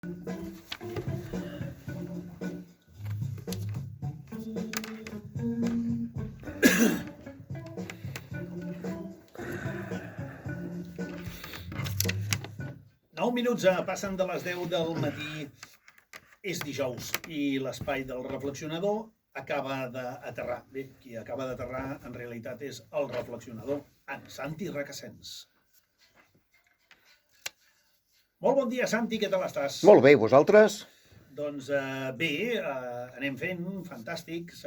Nou minuts passen de les 10 del matí, és dijous i l'espai del reflexionador acaba d'aterrar. Bé, qui acaba d'aterrar en realitat és el reflexionador, en Santi Requesens. Molt bon dia, Santi, què tal estàs? Molt bé, i vosaltres? Doncs bé, anem fent, fantàstics.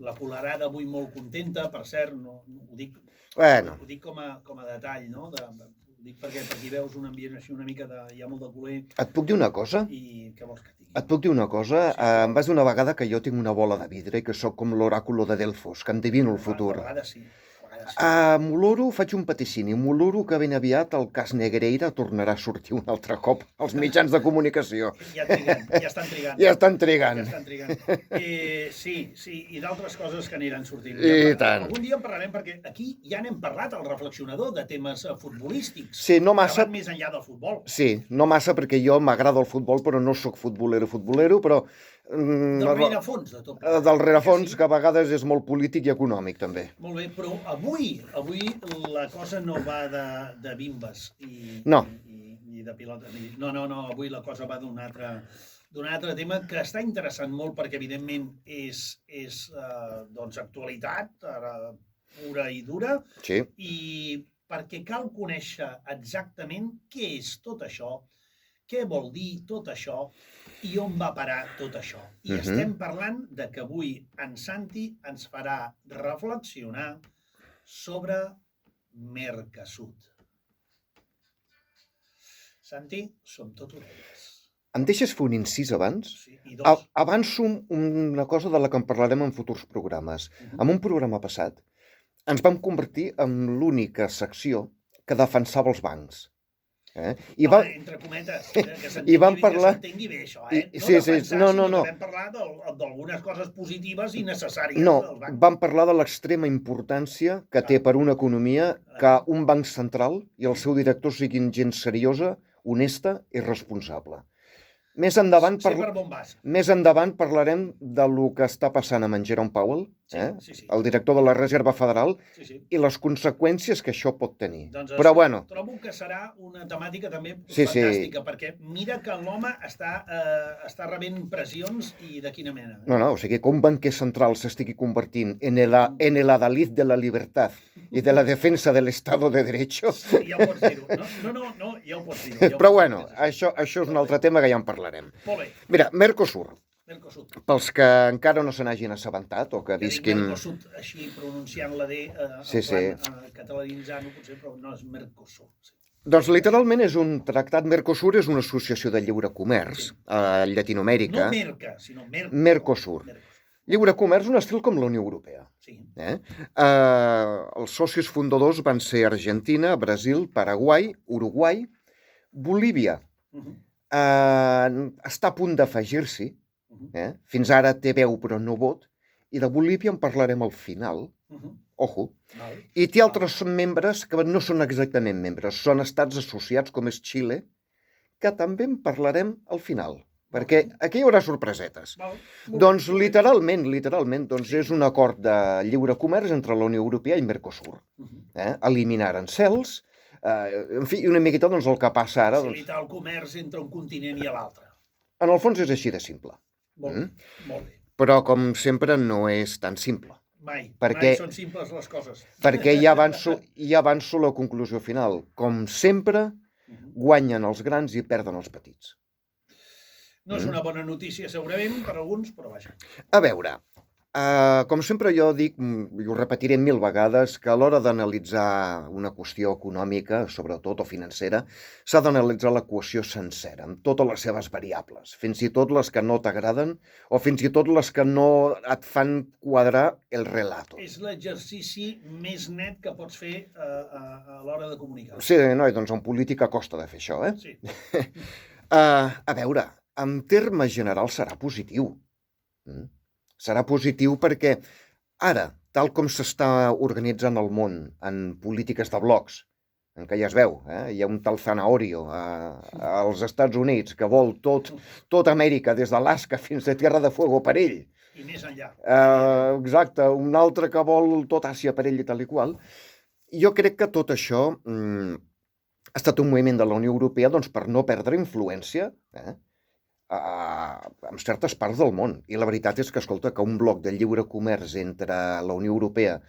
La Colarada avui molt contenta, per cert, no, ho dic com a detall, no? Ho dic perquè per aquí veus un ambient així una mica de... hi ha molt de culer. Et puc dir una cosa? I què vols que et digui? Et puc dir una cosa? Em vas dir una vegada que jo tinc una bola de vidre i que sóc com l'oràculo de Delfos, que endevino el futur. A vegades sí. M'oloro, faig un vaticini, m'oloro que ben aviat el cas Negreira tornarà a sortir un altre cop als mitjans de comunicació. Ja estan trigant. Ja estan trigant. Sí, i d'altres coses que aniran sortint. I tant. Algun dia en parlarem, perquè aquí ja n'hem parlat al reflexionador de temes futbolístics. Sí, no massa. Que van més enllà del futbol. Sí, no massa perquè jo m'agrada el futbol, però no sóc futbolero, però... Del rerefons de tot. Del rerefons, que a vegades és molt polític i econòmic, també. Molt bé, però avui la cosa no va de bimbes i de pilotes. No, avui la cosa va d'un altre tema que està interessant molt perquè, evidentment, és actualitat pura i dura, sí. I perquè cal conèixer exactament què és tot això, què vol dir tot això i on va parar tot això. I estem parlant de que avui en Santi ens farà reflexionar sobre Mercasur. Santi, som tot orelles. Em deixes fer un incís abans? Sí, i dos. Avanço una cosa de la que en parlarem en futurs programes. En un programa passat ens vam convertir en l'única secció que defensava els bancs. Entre cometes, que s'entengui bé això, No. Vam parlar d'algunes coses positives i necessàries dels bancs. Vam parlar de l'extrema importància que té per una economia que un banc central i el seu director siguin gent seriosa, honesta i responsable. Més endavant parlarem del que està passant amb en Jerome Powell, el director de la Reserva Federal, i les conseqüències que això pot tenir. Però bueno. Trobo que serà una temàtica també fantàstica, perquè mira que l'home està rebent pressions i de quina mena. No, o sigui, que un banquer central s'estigui convertint en el adalid de la libertad i de la defensa de l'Estado de Derecho. Sí, ja ho pots dir-ho. No, ja ho pots dir-ho. Però bueno, això és un altre tema que ja en parlarem. Molt bé. Mira, Mercosur. Pels que encara no se n'hagin assabentat o que visquin... Mercosur, així pronunciant la D, catalanitzant-ho potser, però no és Mercosur. Doncs literalment és un tractat. Mercosur és una associació de lliure comerç a Llatinoamèrica. No Merca, sinó Mercosur. Lliure comerç, un estil com la Unió Europea. Sí. Els socis fundadors van ser Argentina, Brasil, Paraguai, Uruguai, Bolívia. Està a punt d'afegir-s'hi. Fins ara té veu però no vot, i de Bolívia en parlarem al final, ojo, i té altres membres que no són exactament membres, són estats associats com és Xile, que també en parlarem al final, perquè aquí hi haurà sorpresetes. Doncs literalment, és un acord de lliure comerç entre la Unió Europea i Mercosur. Eliminar aranzels, en fi, una miqueta el que passa ara... Facilitar el comerç entre un continent i l'altre. En el fons és així de simple. Molt bé. Però, com sempre, no és tan simple. Mai són simples les coses. Perquè ja avanço la conclusió final. Com sempre, guanyen els grans i perden els petits. No és una bona notícia, segurament, per alguns, però vaja. A veure, com sempre jo dic, i ho repetiré 1000 vegades, que a l'hora d'analitzar una qüestió econòmica, sobretot o financera, s'ha d'analitzar l'equació sencera, amb totes les seves variables, fins i tot les que no t'agraden o fins i tot les que no et fan quadrar el relato. És l'exercici més net que pots fer a l'hora de comunicar. Sí, noi, doncs en política costa de fer això, Sí. A veure, en termes generals serà positiu. Serà positiu perquè ara, tal com s'està organitzant el món en polítiques de blocs, en què ja es veu, hi ha un tal Zanahorio als Estats Units que vol tot Amèrica, des d'Alaska fins a Tierra de Fuego per ell. I més enllà. Exacte, un altre que vol tot Àsia per ell i tal i qual. Jo crec que tot això ha estat un moviment de la Unió Europea per no perdre influència en certes parts del món. I la veritat és que, escolta, que un bloc de lliure comerç entre la Unió Europea,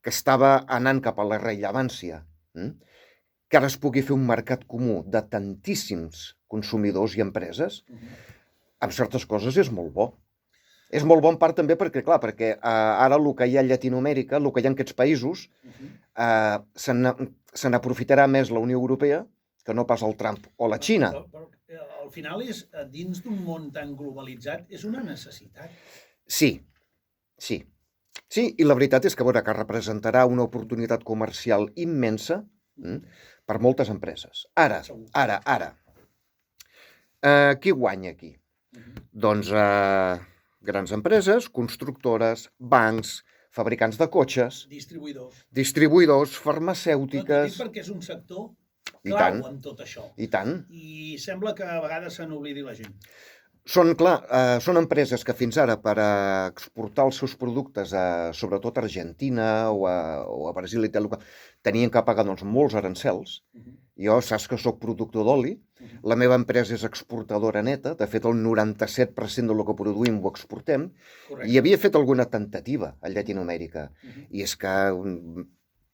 que estava anant cap a la rellevància, que ara es pugui fer un mercat comú de tantíssims consumidors i empreses, amb certes coses és molt bo. És molt bo en part també perquè, clar, perquè ara el que hi ha a Llatinoamèrica, el que hi ha en aquests països, se n'aprofitarà més la Unió Europea que no pas el Trump o la Xina. Però al final, dins d'un món tan globalitzat, és una necessitat. Sí, i la veritat és que, veure, que representarà una oportunitat comercial immensa per moltes empreses. Ara, qui guanya aquí? Doncs grans empreses, constructores, bancs, fabricants de cotxes, distribuïdors, farmacèutiques... Tot dic perquè és un sector clau en tot això. I tant. I sembla que a vegades se n'oblidi la gent. Són empreses que fins ara per exportar els seus productes sobretot a Argentina o a Brasil i tal, tenien que pagar molts arancels. Jo saps que sóc productor d'oli, la meva empresa és exportadora neta, de fet el 97% del que produïm ho exportem, i havia fet alguna tentativa a Llatinoamèrica, i és que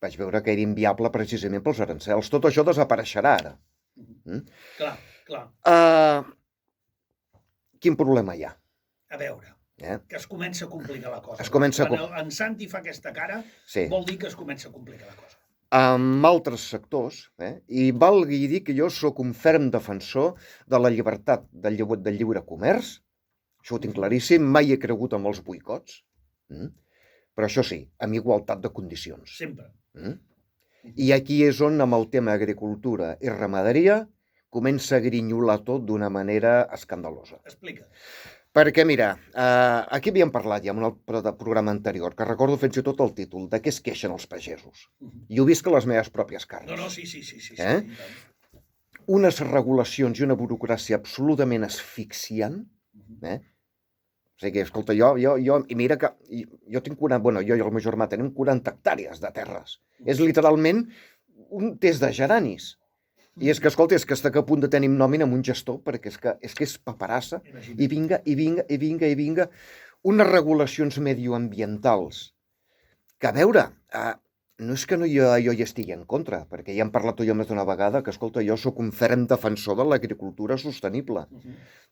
vaig veure que era inviable precisament pels arancels. Tot això desapareixerà ara. Clar. Quin problema hi ha? A veure, que es comença a complicar la cosa. Quan en Santi fa aquesta cara, vol dir que es comença a complicar la cosa. Amb altres sectors, i valgui dir que jo sóc un ferm defensor de la llibertat del lliure comerç, això ho tinc claríssim, mai he cregut en els boicots, però això sí, amb igualtat de condicions. Sempre. I aquí és on, amb el tema agricultura i ramaderia, comença a grinyolar tot d'una manera escandalosa. Explica. Perquè, mira, aquí havíem parlat ja en un programa anterior, que recordo fins i tot el títol, de què es queixen els pagesos. I ho visc a les meves pròpies carns. No, sí. Unes regulacions i una burocràcia absolutament asfixiant. O sigui, escolta, i mira que jo tinc jo i el meu germà tenim 40 hectàrees de terres. És literalment un test de geranis. I és que, escolta, és que està a punt de tenir nòmina amb un gestor, perquè és que és paperassa, i vinga, unes regulacions medioambientals, que a veure, no és que jo hi estigui en contra, perquè ja hem parlat jo més d'una vegada, que, escolta, jo sóc un ferm defensor de l'agricultura sostenible,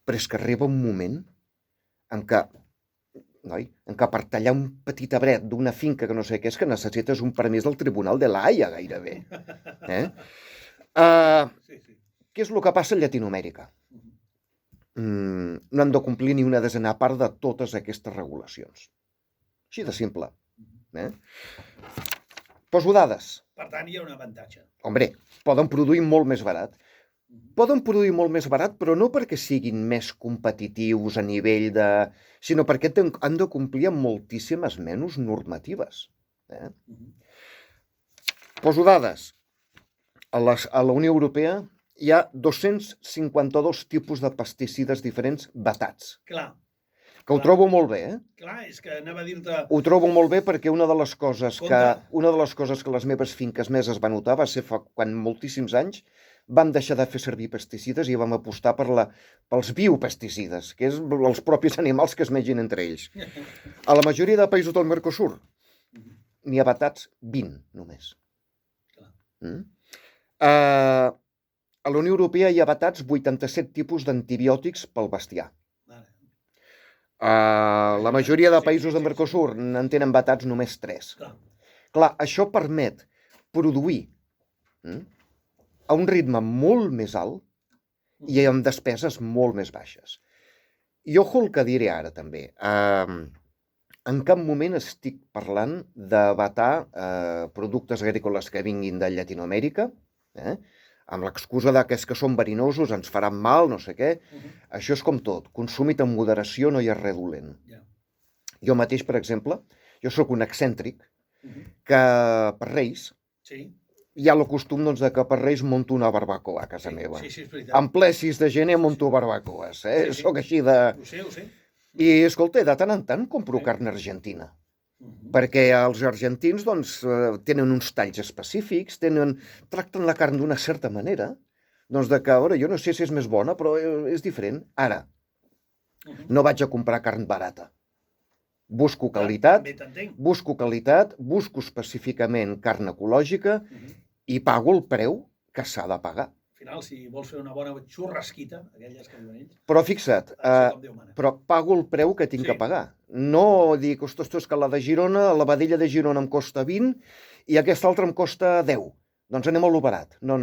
però és que arriba un moment en què per tallar un petit arbret d'una finca que no sé què és, que necessites un permís del Tribunal de la Haia, gairebé. Què és el que passa a Llatinoamèrica? No han de complir ni una desena part de totes aquestes regulacions. Així de simple. Poso dades. Per tant, hi ha un avantatge. Hombre, poden produir molt més barat. Però no perquè siguin més competitius a nivell de... sinó perquè han de complir amb moltíssimes menys normatives. Poso dades. A la Unió Europea hi ha 252 tipus de pesticides diferents vetats. Clar. Que ho trobo molt bé, Clar, és que anava a dir-te... Ho trobo molt bé perquè una de les coses que les meves finques més es va notar va ser quan moltíssims anys vam deixar de fer servir pesticides i vam apostar pels biopesticides, que és els propis animals que es mengin entre ells. A la majoria de països del Mercosur n'hi ha vetats 20 només. A la Unió Europea hi ha vetats 87 tipus d'antibiòtics pel bestiar. La majoria de països del Mercosur en tenen vetats només 3. Clar, això permet produir a un ritme molt més alt i amb despeses molt més baixes. I ojo el que diré ara també. En cap moment estic parlant de vetar productes agrícoles que vinguin de Llatinoamèrica, amb l'excusa que és que són verinosos, ens faran mal, no sé què. Això és com tot. Consumit amb moderació, no hi ha res dolent. Jo mateix, per exemple, jo sóc un excèntric que per Reis hi ha el costum doncs, que per Reis monto una barbacoa a casa meva. Sí, és veritat. En ple 6 de gener monto barbacoes. Soc així de... Ho sé. I, escolta, de tant en tant compro carn argentina. Perquè els argentins doncs, tenen uns talls específics, tracten la carn d'una certa manera, doncs de que, a veure, jo no sé si és més bona, però és diferent. Ara, no vaig a comprar carn barata. Busco qualitat, busco específicament carn ecològica i pago el preu que s'ha de pagar. Al final, si vols fer una bona xurrasquita, aquelles que diuen ells... Però fixa't, però pago el preu que tinc que pagar. No dic, ostres, és que la de Girona, la vedella de Girona em costa 20 i aquesta altra em costa 10. Doncs anem a lo barat. No,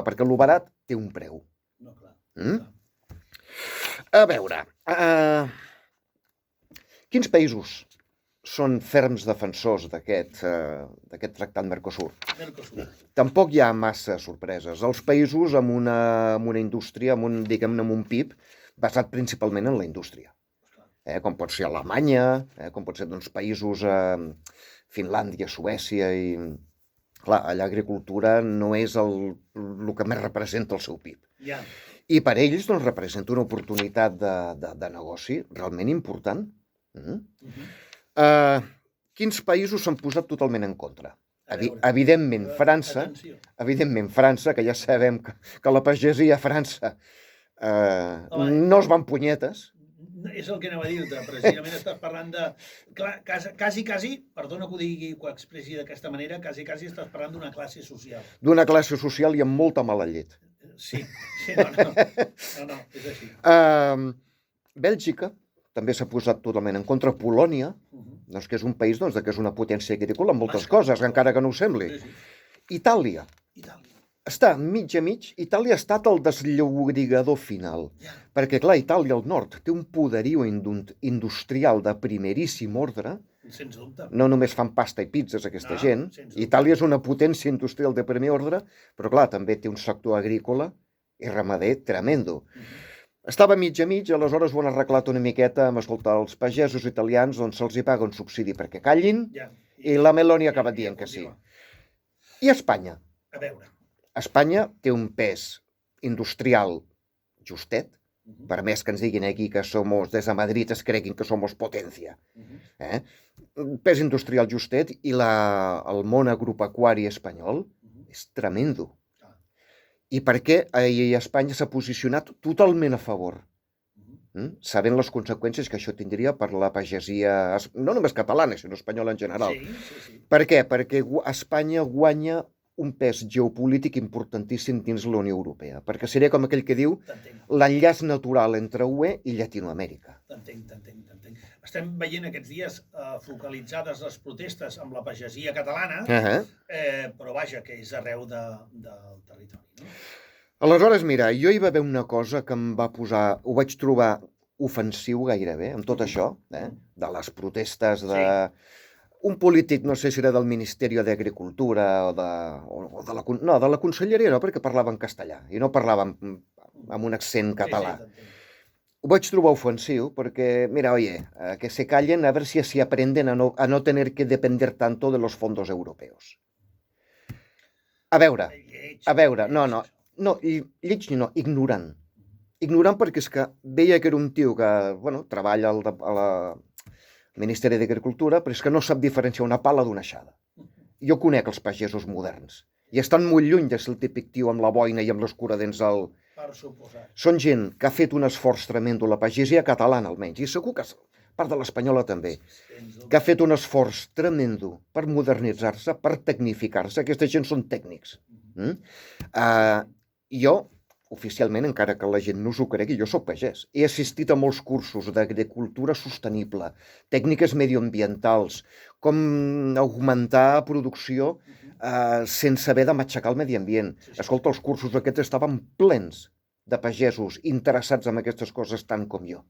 perquè lo barat té un preu. No, clar. A veure, quins països són ferms defensors d'aquest tractat Mercosur? Tampoc hi ha massa sorpreses. Els països amb una indústria, diguem-ne, amb un PIB, basat principalment en la indústria. Com pot ser Alemanya, com pot ser països Finlàndia, Suècia i... Clar, allà l'agricultura no és el que més representa el seu PIB. I per ells representa una oportunitat de negoci realment important. Quins països s'han posat totalment en contra? Evidentment, França, que ja sabem que la pagesia a França no es van punyetes. És el que anava a dir-te, precisament estàs parlant de... Quasi, perdona que ho digui, que ho expressi d'aquesta manera, quasi estàs parlant d'una classe social. D'una classe social i amb molta mala llet. Sí, no, és així. Bèlgica també s'ha posat totalment en contra. Polònia, que és un país que és una potència agrícola en moltes coses, encara que no ho sembli. Itàlia. Està mig a mig. Itàlia ha estat el desllorigador final. Perquè, clar, Itàlia al nord té un poderío industrial de primeríssim ordre. Sens dubte. No només fan pasta i pizzas aquesta gent. Itàlia és una potència industrial de primer ordre, però, clar, també té un sector agrícola i ramader tremendo. Estava mig a mig, aleshores ho han arreglat una miqueta amb, escoltar, els pagesos italians, doncs se'ls hi paga un subsidi perquè callin, i la Meloni ha acabat dient que sí. I Espanya? A veure. Espanya té un pes industrial justet, per més que ens diguin aquí que des de Madrid es creguin que som potència. Pes industrial justet i el món agropecuari espanyol és tremendo. I per què Espanya s'ha posicionat totalment a favor? Sabent les conseqüències que això tindria per la pagesia, no només catalana, sinó espanyola en general. Per què? Perquè Espanya guanya un pes geopolític importantíssim dins la Unió Europea, perquè seria com aquell que diu l'enllaç natural entre UE i Llatinoamèrica. T'entenc. Estem veient aquests dies focalitzades les protestes amb la pagesia catalana, però vaja, que és arreu del territori. Aleshores, mira, jo hi va haver una cosa que em va posar, ho vaig trobar ofensiu gairebé, amb tot això, de les protestes de... Un polític, no sé si era del Ministeri d'Agricultura o de la Conselleria, no, perquè parlava en castellà i no parlava amb un accent català. Ho vaig trobar ofensiu perquè, mira, oye, que se callen a ver si así aprenden a no tener que depender tanto de los fondos europeos. A veure, lleig no, ignorant. Ignorant perquè és que veia que era un tio que, treballa a Ministeri d'Agricultura, però és que no sap diferenciar una pala d'una aixada. Jo conec els pagesos moderns i estan molt lluny de ser el típic tio amb la boina i amb l'escuradents al... Per suposat. Són gent que ha fet un esforç tremendo, la pagesia catalana almenys, i segur que part de l'espanyola també, que ha fet un esforç tremendo per modernitzar-se, per tecnificar-se. Aquesta gent són tècnics. Jo, oficialment, encara que la gent no s'ho cregui, jo soc pagès. He assistit a molts cursos d'agricultura sostenible, tècniques medioambientals, com augmentar producció sense haver de matxacar el medi ambient. Escolta, els cursos aquests estaven plens de pagesos interessats en aquestes coses tant com jo.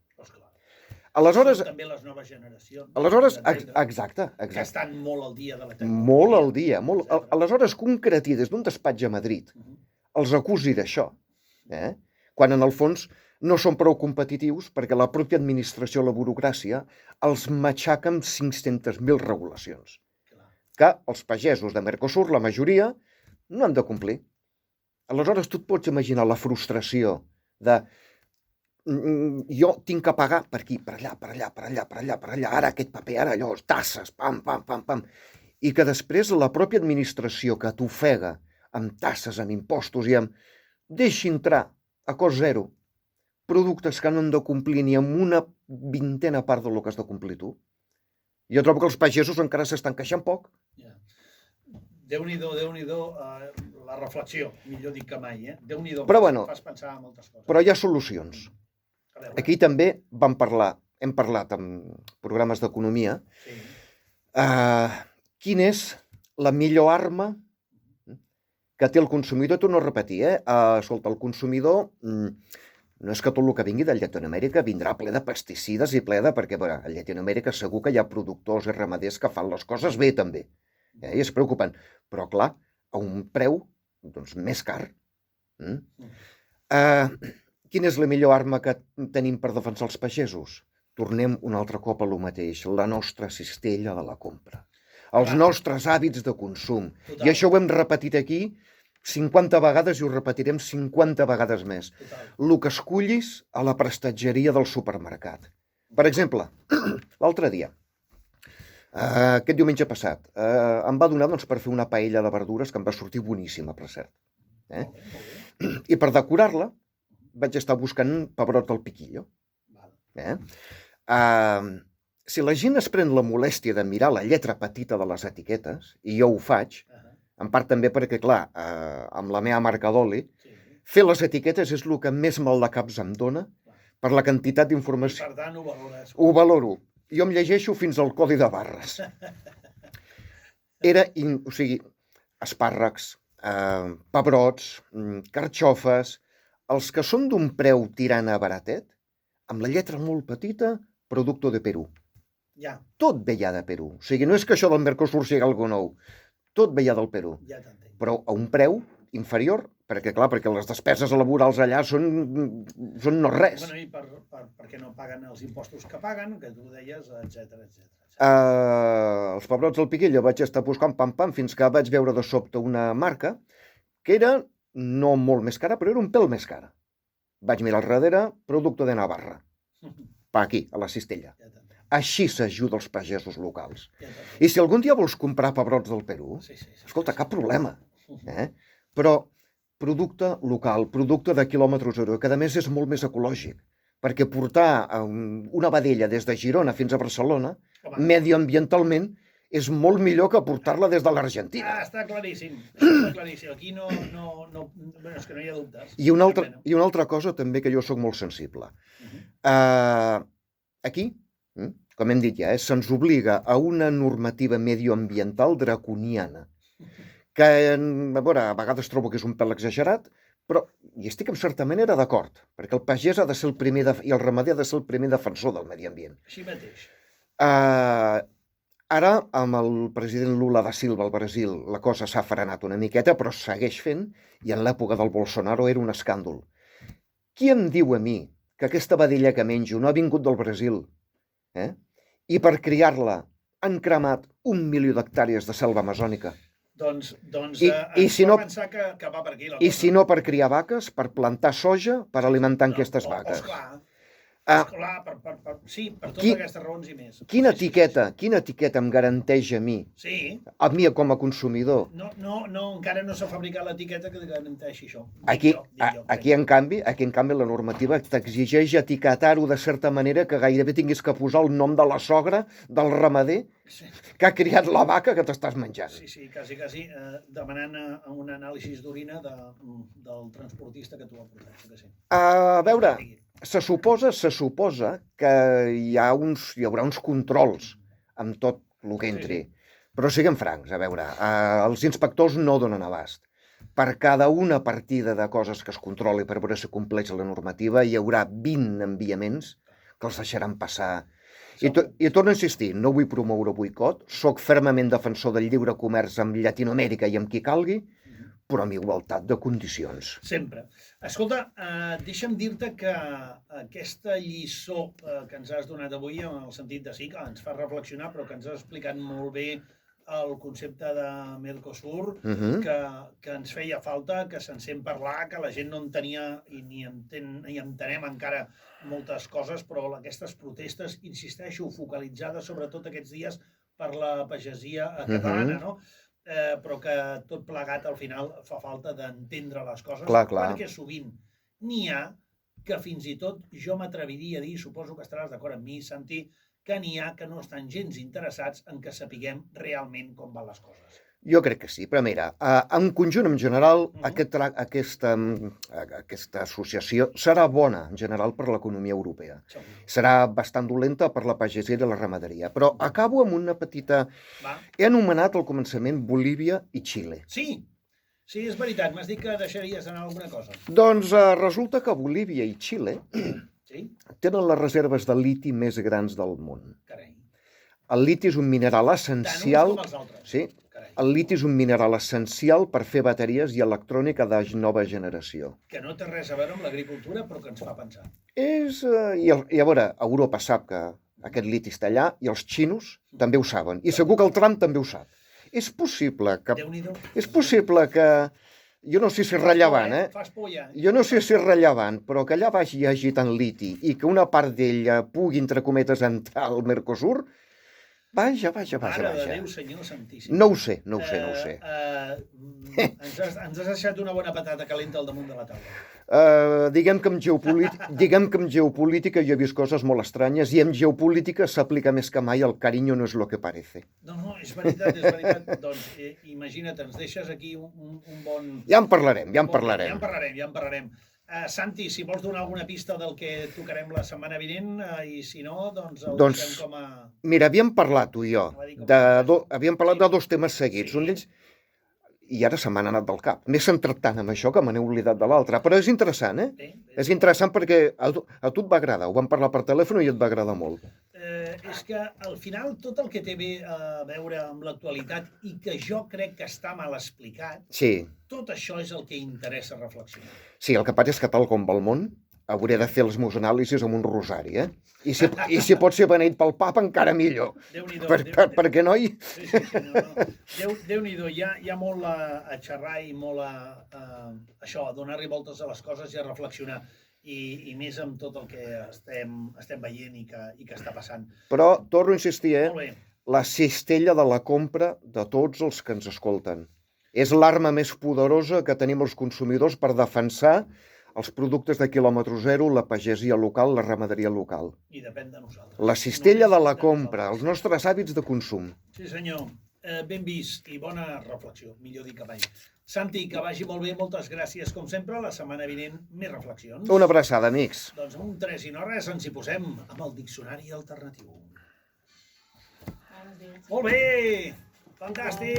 Aleshores... També les noves generacions. Aleshores, exacte. Que estan molt al dia de la tecnologia. Molt al dia. Aleshores, concretí des d'un despatx a Madrid els acusi d'això, quan en el fons no són prou competitius perquè la pròpia administració, la burocràcia, els matxaca amb 500.000 regulacions. Que els pagesos de Mercosur, la majoria, no han de complir. Aleshores tu et pots imaginar la frustració de jo tinc que pagar per aquí, per allà, per allà, per allà, per allà, per allà, ara aquest paper, ara allò, tasses, pam, pam, pam, pam. I que després la pròpia administració que t'ofega amb tasses, amb impostos i amb... deixi entrar a cost zero productes que no han de complir ni amb una vintena part del que has de complir tu. Jo trobo que els pagesos encara s'estan queixant poc. Déu-n'hi-do, la reflexió, millor dit que mai, Déu-n'hi-do, fas pensar en moltes coses. Però hi ha solucions. Aquí també hem parlat en programes d'economia, quina és la millor arma que té el consumidor. Torno a repetir, escolta, el consumidor no és que tot el que vingui de Llatinoamèrica vindrà ple de pesticides i ple de... perquè a Llatinoamèrica segur que hi ha productors i ramaders que fan les coses bé també, i es preocupen, però clar, a un preu més car. Quina és la millor arma que tenim per defensar els pagesos? Tornem un altre cop a lo mateix, la nostra cistella de la compra, els nostres hàbits de consum. I això ho hem repetit aquí 50 vegades i ho repetirem 50 vegades més. El que escullis a la prestatgeria del supermercat. Per exemple, l'altre dia, aquest diumenge passat, em va donar per fer una paella de verdures que em va sortir boníssima, per cert. I per decorar-la vaig estar buscant pebrot al piquillo. Si la gent es pren la molèstia de mirar la lletra petita de les etiquetes, i jo ho faig, en part també perquè, clar, amb la meva marca d'oli, fer les etiquetes és el que més mal de caps em dona per la quantitat d'informació. Per tant, ho valores. Ho valoro. Jo em llegeixo fins al codi de barres. O sigui, espàrrecs, pebrots, carxofes, els que són d'un preu tirant a baratet, amb la lletra molt petita, producto de Perú. Tot ve ja de Perú. O sigui, no és que això del Mercosur sigui alguna nou. Tot ve ja del Perú, però a un preu inferior, perquè clar, perquè les despeses laborals allà són no res. I perquè no paguen els impostos que paguen, que tu deies, etcètera. Els pebrots del piquillo vaig estar buscant pam, fins que vaig veure de sobte una marca que era no molt més cara, però era un pèl més cara. Vaig mirar al darrere, producte de Navarra, pa aquí, a la cistella. Així s'ajuda els pagesos locals. I si algun dia vols comprar pebrots del Perú, escolta, cap problema. Però producte local, producte de quilòmetre zero, que a més és molt més ecològic, perquè portar una vedella des de Girona fins a Barcelona, medioambientalment, és molt millor que portar-la des de l'Argentina. Està claríssim. Aquí no és que no hi ha dubtes. I una altra cosa també que jo sóc molt sensible. Aquí, com hem dit ja, se'ns obliga a una normativa medioambiental draconiana, que a vegades trobo que és un pèl exagerat, però hi estic en certa manera d'acord, perquè el pagès ha de ser el primer i el ramader ha de ser el primer defensor del medi ambient. Així mateix. Ara, amb el president Lula da Silva al Brasil, la cosa s'ha frenat una miqueta, però segueix fent, i en l'època del Bolsonaro era un escàndol. Qui em diu a mi que aquesta vedella que menjo no ha vingut del Brasil, i per criar-la han cremat 1 milió d'hectàrees de selva amazònica? Doncs pensar que va per aquí la cosa. I si no per criar vaques, per plantar soja, per alimentar aquestes vaques. Esclar, sí, per totes aquestes raons i més. Quina etiqueta em garanteix a mi? Sí. A mi com a consumidor? No, encara no s'ha fabricat l'etiqueta que garanteixi això. Aquí, en canvi, la normativa t'exigeix etiquetar-ho de certa manera que gairebé tinguis que posar el nom de la sogra, del ramader, que ha criat la vaca que t'estàs menjant. Sí, quasi, demanant un anàlisi d'orina del transportista que t'ho ha portat. A veure... Se suposa que hi haurà uns controls amb tot el que entri. Però siguem francs, a veure, els inspectors no donen abast. Per cada una partida de coses que es controli per veure si compleix la normativa hi haurà 20 enviaments que els deixaran passar. I torno a insistir, no vull promoure boicot, soc fermament defensor del lliure comerç amb Llatinoamèrica i amb qui calgui, però amb igualtat de condicions. Sempre. Escolta, deixa'm dir-te que aquesta lliçó que ens has donat avui, en el sentit de sí, que ens fa reflexionar, però que ens has explicat molt bé el concepte de Mercosur, que ens feia falta, que se'n sent parlar, que la gent no entenia i ni entenem encara moltes coses, però aquestes protestes, insisteixo, focalitzades sobretot aquests dies per la pagesia catalana, no? Però que tot plegat al final fa falta d'entendre les coses, perquè sovint n'hi ha que fins i tot jo m'atreviria a dir, suposo que estaràs d'acord amb mi, Santi, que n'hi ha que no estan gens interessats en que sapiguem realment com van les coses. Jo crec que sí, però mira, en conjunt, en general, aquesta associació serà bona, en general, per l'economia europea. Serà bastant dolenta per la pagesia i la ramaderia. Però acabo amb una petita... He anomenat al començament Bolívia i Xile. Sí, és veritat, m'has dit que deixaries anar alguna cosa. Doncs resulta que Bolívia i Xile tenen les reserves de liti més grans del món. El liti és un mineral essencial... Tant uns com els altres. Sí, el liti és un mineral essencial per fer bateries i electrònica de nova generació. Que no té res a veure amb l'agricultura, però que ens fa pensar. I a veure, Europa sap que aquest liti està allà i els xinos també ho saben. I segur que el Trump també ho sap. És possible que... Jo no sé si és rellevant, Jo no sé si és rellevant, però que allà hi hagi tant liti i que una part d'ella pugui, entre cometes, entrar al Mercosur, vaja. Mare de Déu, Senyor Santíssim. No ho sé. Ens has deixat una bona patata calenta al damunt de la taula. Diguem que en geopolítica jo he vist coses molt estranyes i en geopolítica s'aplica més que mai el cariño no es lo que parece. No, és veritat. Doncs imagina't, ens deixes aquí un bon... Ja en parlarem. Santi, si vols donar alguna pista del que tocarem la setmana vinent, i si no, doncs el deixem com a... Mira, havíem parlat, tu i jo, de dos temes seguits. Un d'ells... I ara se m'han anat del cap. M'he centrat tant en això que me n'he oblidat de l'altre. Però és interessant, És interessant perquè a tu et va agradar. Ho vam parlar per telèfon i et va agradar molt. És que al final tot el que té a veure amb l'actualitat i que jo crec que està mal explicat, tot això és el que interessa reflexionar. Sí, el que passa és que tal com va el món, hauré de fer els meus anàlisis amb un rosari, I si pot ser beneït pel papa, encara millor. Perquè, noi... Déu-n'hi-do, hi ha molt a xerrar i molt a donar-li voltes a les coses i a reflexionar. I més amb tot el que estem veient i que està passant. Però, torno a insistir, la cistella de la compra de tots els que ens escolten. És l'arma més poderosa que tenim els consumidors per defensar els productes de quilòmetre zero, la pagesia local, la ramaderia local. I depèn de nosaltres. La cistella de la compra, els nostres hàbits de consum. Sí, senyor. Ben vist i bona reflexió, millor dir que mai. Santi, que vagi molt bé, moltes gràcies, com sempre. La setmana vinent, més reflexions. Una abraçada, amics. Doncs amb un 3 i no res ens hi posem amb el diccionari alternatiu. Molt bé! Fantàstic!